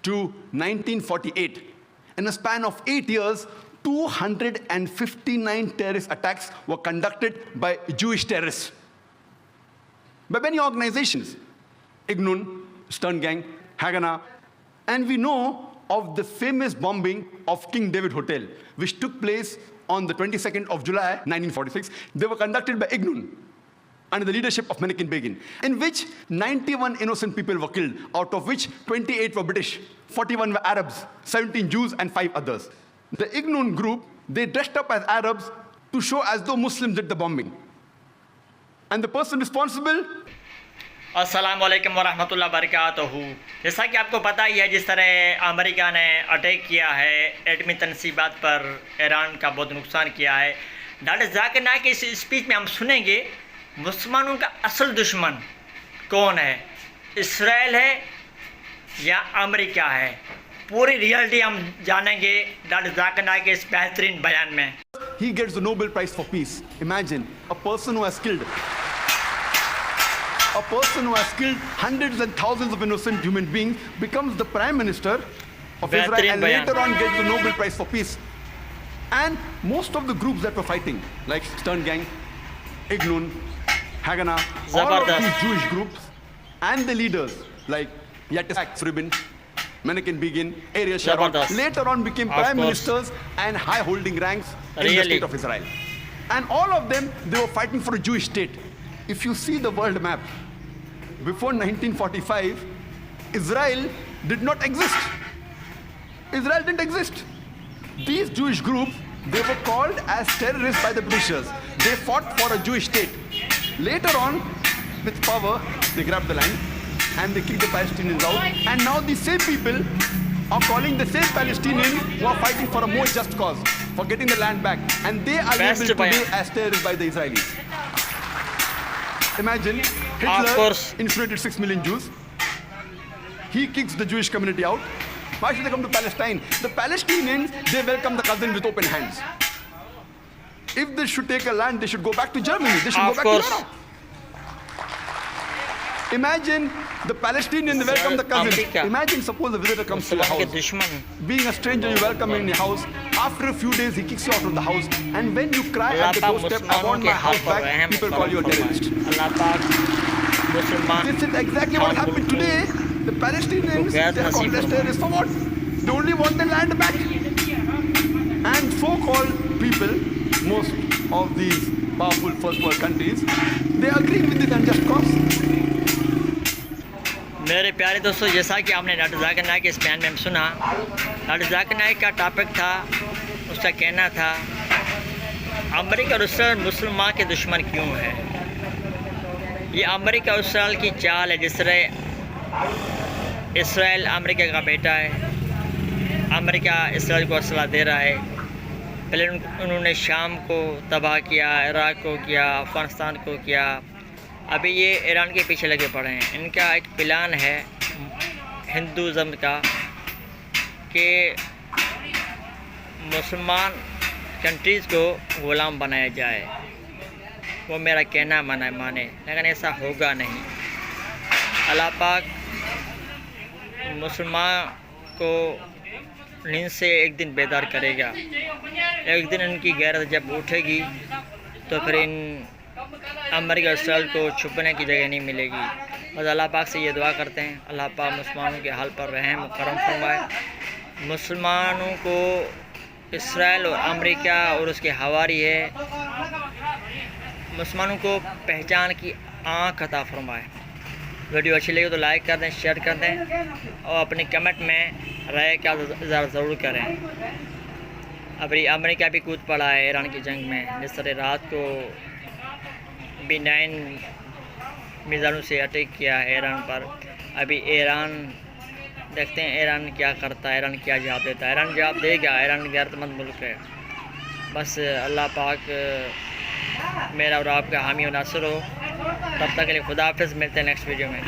to 1948. In a span of 8 years, 259 terrorist attacks were conducted by Jewish terrorists, by many organizations, Ignun, Stern Gang, Haganah, and we know of the famous bombing of King David Hotel, which took place on the 22nd of July, 1946. They were conducted by Ignun, under the leadership of Menachem Begin, in which 91 innocent people were killed, out of which 28 were British, 41 were Arabs, 17 Jews, and 5 others. The Ignun group, they dressed up as Arabs to show as though Muslims did the bombing. And the person responsible... अस्सलाम वालेकुम वरहमतुल्लाहि वबरकातुहू। जैसा कि आपको पता ही है, जिस तरह अमेरिका ने अटैक किया है एटमी तनसीबात पर, ईरान का बहुत नुकसान किया है। डॉक्टर जाकिर नाइक के इस स्पीच में हम सुनेंगे मुसलमानों का असल दुश्मन कौन है, इसराइल है या अमेरिका है। पूरी रियलिटी हम जानेंगे डॉक्टर जाकिर नाइक के इस बेहतरीन बयान में। He gets the Nobel Prize for Peace. Imagine a person who has killed hundreds and thousands of innocent human beings becomes the Prime Minister of Israel and later on gets the Nobel Prize for Peace. And most of the groups that were fighting, like Stern Gang, Ignun, Haganah, all of these Jewish groups, and the leaders like Yitzhak Rabin, Menachem Begin, Ariel Sharon, later on became prime ministers and high-holding ranks in the state of Israel. And all of them, they were fighting for a Jewish state. If you see the world map, before 1945, Israel did not exist. Israel didn't exist. These Jewish groups, they were called as terrorists by the Britishers. They fought for a Jewish state. Later on, with power, they grabbed the land and they kicked the Palestinians out. And now these same people are calling the same Palestinians who are fighting for a more just cause, for getting the land back. And they are labeled today as terrorists by the Israelis. Imagine, Hitler incinerated 6 million Jews. He kicks the Jewish community out. Why should they come to Palestine? The Palestinians, they welcome the cousin with open hands. If they should take a land, they should go back to Germany. They should go back to Europe. Imagine the Palestinian, they welcome the cousin. Imagine, suppose a visitor comes to your house. Being a stranger, you welcome him in your house. After a few days, he kicks you out of the house. And when you cry at the doorstep, I want my house back, people call you a terrorist. This is exactly what happened today. The Palestinians, they are called as terrorists for what? They only want the land back. And so-called people, most of these powerful first world countries, they agree with this unjust cause. मेरे प्यारे दोस्तों, जैसा कि आपने doctor Zakir Naik के इस बयान में हम सुना, डॉक्टर जाकिर नाइक का टॉपिक था, उसका कहना था अमेरिका और इसराइल मुसलमान के दुश्मन क्यों है। ये अमेरिका और इसराइल की चाल है, जिस तरह इसराइल अमेरिका का बेटा है, अमेरिका इसराइल को असला दे रहा है। पहले उन्होंने शाम को तबाह किया, इराक़ को किया, अफ़गानिस्तान को किया, अभी ये ईरान के पीछे लगे पड़े हैं। इनका एक प्लान है हिंदुज़म का कि मुसलमान कंट्रीज़ को ग़ुलाम बनाया जाए। वो मेरा कहना माने, लेकिन ऐसा होगा नहीं। अल्लाह पाक मुसलमान को नींद से एक दिन बेदार करेगा। एक दिन इनकी गैरत जब उठेगी तो फिर इन अमेरिका इसराइल को छुपने की जगह नहीं मिलेगी। बस अल्लाह पाक से ये दुआ करते हैं, अल्लाह पाक मुसलमानों के हाल पर रहम करम फरमाए। मुसलमानों को इसराइल और अमेरिका और उसके हवारी है, मुसलमानों को पहचान की आँख अता फरमाए। वीडियो अच्छी लगी तो लाइक कर दें, शेयर कर दें और अपनी कमेंट में राय का ज़रूर करें। अभी अमेरिका भी कूद पड़ा है ईरान की जंग में, जिस तरह रात को B9 मिज़ाइलों से अटैक किया है ईरान पर। अभी ईरान देखते हैं ईरान क्या करता है, ईरान क्या जवाब देता है। ईरान जवाब देगा, ईरान गैरतमंद मुल्क है। बस अल्लाह पाक मेरा और आपका हामी और नासिर हो। तब तक के लिए खुदा हाफ़िज़, मिलते हैं नेक्स्ट वीडियो में।